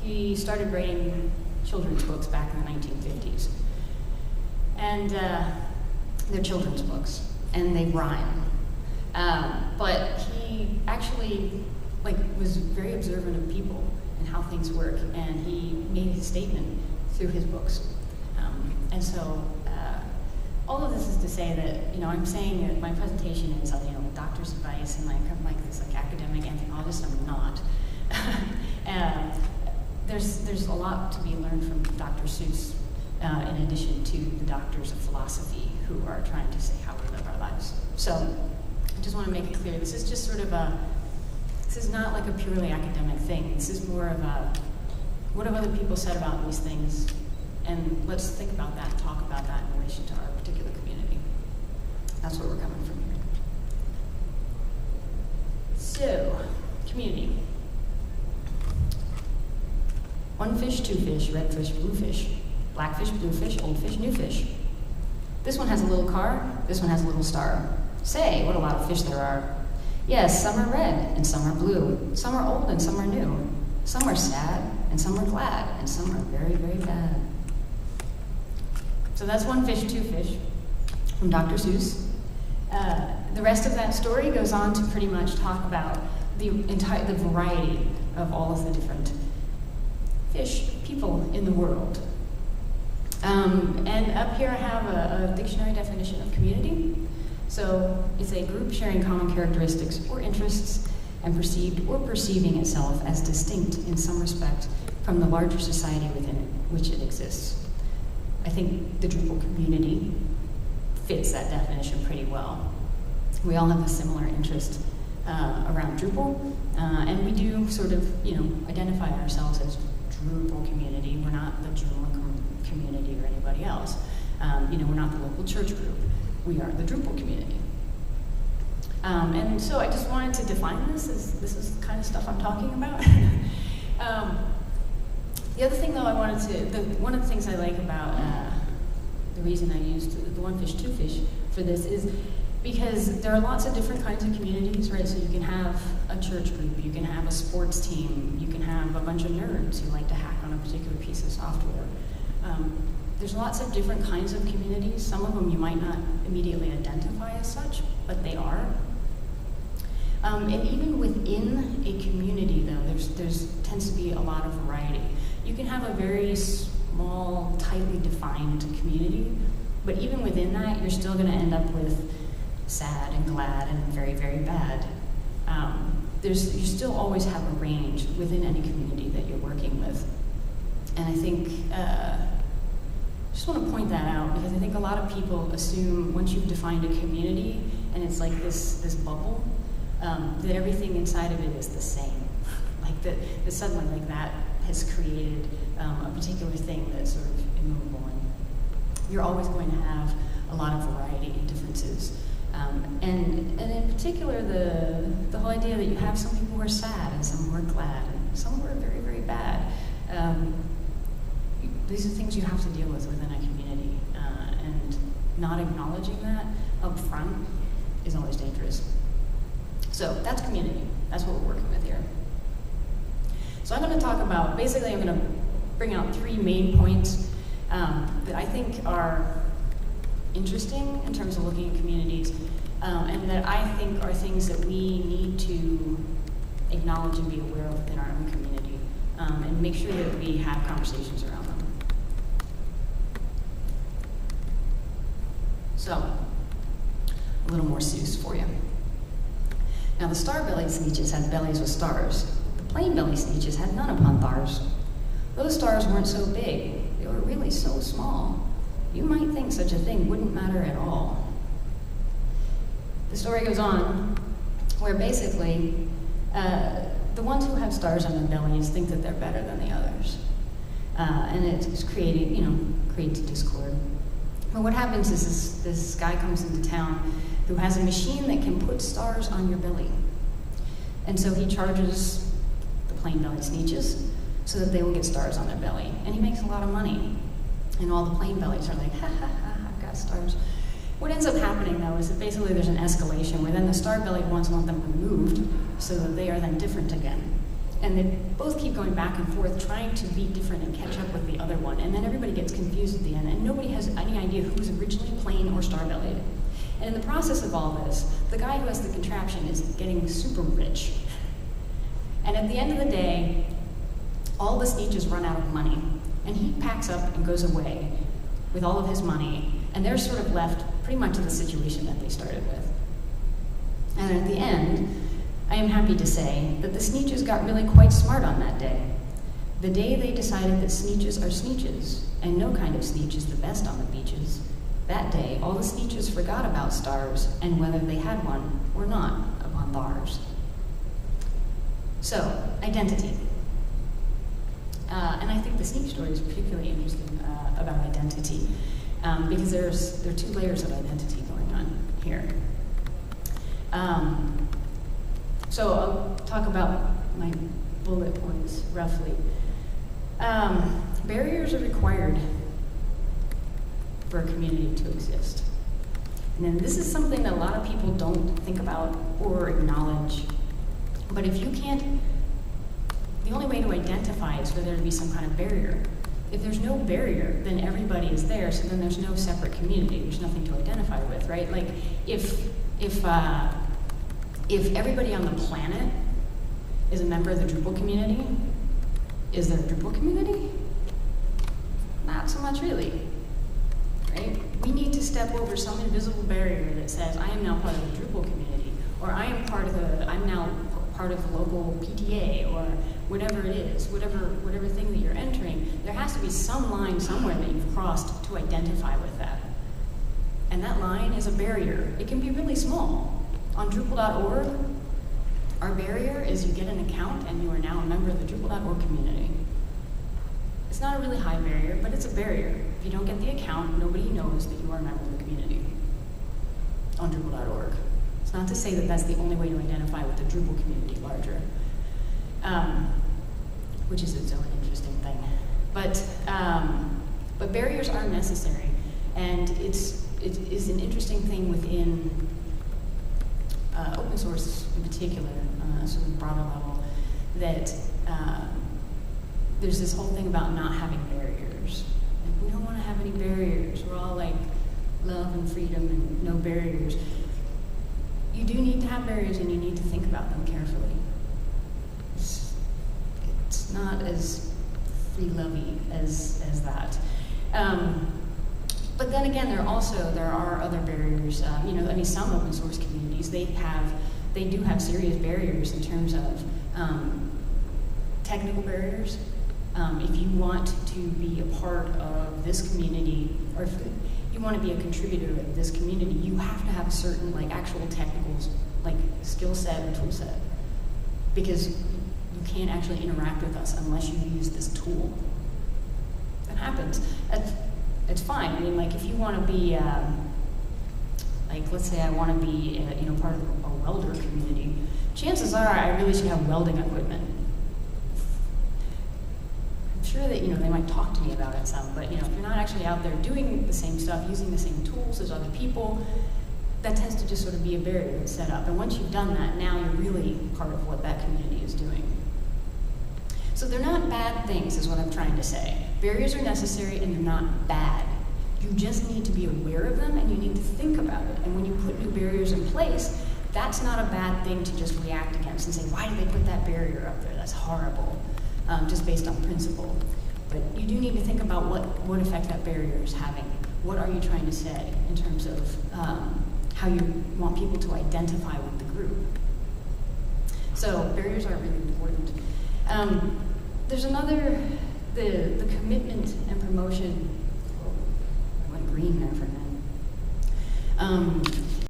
he started writing children's books back in the 1950s. And they're children's books, and they rhyme. But he actually was very observant of people and how things work, and he made his statement through his books. And so all of this is to say that, I'm saying that my presentation is, doctor's advice, and I'm like this academic anthropologist. I'm not. There's a lot to be learned from Dr. Seuss, in addition to the doctors of philosophy who are trying to say how we live our lives. So I just want to make it clear, this is just sort of this is not like a purely academic thing. This is more of what have other people said about these things, and let's think about that and talk about that in relation to our particular community. That's where we're coming from here. So, community. One fish, two fish, red fish, blue fish, black fish, blue fish, old fish, new fish. This one has a little car, this one has a little star. Say, what a lot of fish there are. Yes, some are red and some are blue. Some are old and some are new. Some are sad and some are glad, and some are very, very bad. So that's One Fish, Two Fish from Dr. Seuss. The rest of that story goes on to pretty much talk about the variety of all of the different fish people in the world. And up here I have a dictionary definition of community. So it's a group sharing common characteristics or interests and perceived or perceiving itself as distinct in some respect from the larger society within which it exists. I think the Drupal community fits that definition pretty well. We all have a similar interest around Drupal, and we do sort of, identify ourselves as Drupal community. We're not the Joomla community or anybody else. We're not the local church group. We are the Drupal community. And so I just wanted to define this as this is the kind of stuff I'm talking about. The other thing, though, one of the things I like about the reason I used the One Fish, Two Fish for this is because there are lots of different kinds of communities, right? So you can have a church group, you can have a sports team, you can have a bunch of nerds who like to hack on a particular piece of software. There's lots of different kinds of communities. Some of them you might not immediately identify as such, but they are. And even within a community, though, there's tends to be a lot of variety. You can have a very small, tightly defined community, but even within that, you're still going to end up with sad and glad and very, very bad. You still always have a range within any community that you're working with. And I think, just want to point that out because I think a lot of people assume once you've defined a community and it's like this bubble, that everything inside of it is the same. Like that suddenly like that has created a particular thing that's sort of immovable. And you're always going to have a lot of variety and differences. And in particular, the whole idea that you have some people who are sad and some who are glad and some who are very, very bad. These are things you have to deal with within a community, and not acknowledging that up front is always dangerous. So that's community. That's what we're working with here. So I'm going to talk about, basically I'm going to bring out 3 main points that I think are interesting in terms of looking at communities, and that I think are things that we need to acknowledge and be aware of within our own community, and make sure that we have conversations around them. So, a little more Seuss for you. Now the star-bellied sneetches had bellies with stars. The plain-bellied sneetches had none upon thars. Those stars weren't so big, they were really so small. You might think such a thing wouldn't matter at all. The story goes on, where basically, the ones who have stars on their bellies think that they're better than the others. And it's creates discord. But what happens is this guy comes into town who has a machine that can put stars on your belly. And so he charges the plain-bellied sneetches so that they will get stars on their belly. And he makes a lot of money. And all the plain bellies are like, ha ha ha, I've got stars. What ends up happening, though, is that basically there's an escalation where then the star-bellied ones want them removed so that they are then different again. And they both keep going back and forth, trying to be different and catch up with the other one. And then everybody gets confused at the end, and nobody has any idea who was originally plane or star-bellied. And in the process of all this, the guy who has the contraption is getting super rich. And at the end of the day, all the Sneetches run out of money, and he packs up and goes away with all of his money, and they're sort of left pretty much in the situation that they started with. And at the end, I am happy to say that the Sneetches got really quite smart on that day. The day they decided that Sneetches are Sneetches, and no kind of Sneetch is the best on the beaches, that day all the Sneetches forgot about stars and whether they had one or not upon thars. So, identity. And I think the Sneetch story is particularly interesting about identity, because there are two layers of identity going on here. So I'll talk about my bullet points roughly. Barriers are required for a community to exist. And then this is something that a lot of people don't think about or acknowledge. But if you can't, the only way to identify is for there to be some kind of barrier. If there's no barrier, then everybody is there, so then there's no separate community. There's nothing to identify with, right? Like, if everybody on the planet is a member of the Drupal community, is there a Drupal community? Not so much really, right? We need to step over some invisible barrier that says, I am now part of the Drupal community, or I'm now part of the local PTA, or whatever it is, whatever thing that you're entering. There has to be some line somewhere that you've crossed to identify with that. And that line is a barrier. It can be really small. On Drupal.org, our barrier is you get an account and you are now a member of the Drupal.org community. It's not a really high barrier, but it's a barrier. If you don't get the account, nobody knows that you are a member of the community on Drupal.org. It's not to say that that's the only way to identify with the Drupal community larger, which is its own interesting thing. But barriers are necessary, and it is an interesting thing within open source in particular, sort of broader level, that there's this whole thing about not having barriers. Like, we don't want to have any barriers. We're all like love and freedom and no barriers. You do need to have barriers, and you need to think about them carefully. It's not as free-lovey as that. But then again, there are other barriers. Some open source communities, they do have serious barriers in terms of technical barriers. If you want to be a part of this community, or if you want to be a contributor of this community, you have to have a certain actual technical skill set and tool set, because you can't actually interact with us unless you use this tool. That happens. It's fine. I mean, if you want to be, let's say I want to be, part of a welder community, chances are I really should have welding equipment. I'm sure that, they might talk to me about it some, but, if you're not actually out there doing the same stuff, using the same tools as other people, that tends to just sort of be a barrier that's set up. And once you've done that, now you're really part of what that community is doing. So they're not bad things, is what I'm trying to say. Barriers are necessary, and they're not bad. You just need to be aware of them, and you need to think about it. And when you put new barriers in place, that's not a bad thing to just react against and say, why did they put that barrier up there? That's horrible, just based on principle. But you do need to think about what effect that barrier is having. What are you trying to say in terms of how you want people to identify with the group? So barriers are really important. There's another, the commitment and promotion. Oh, I went green there for a minute.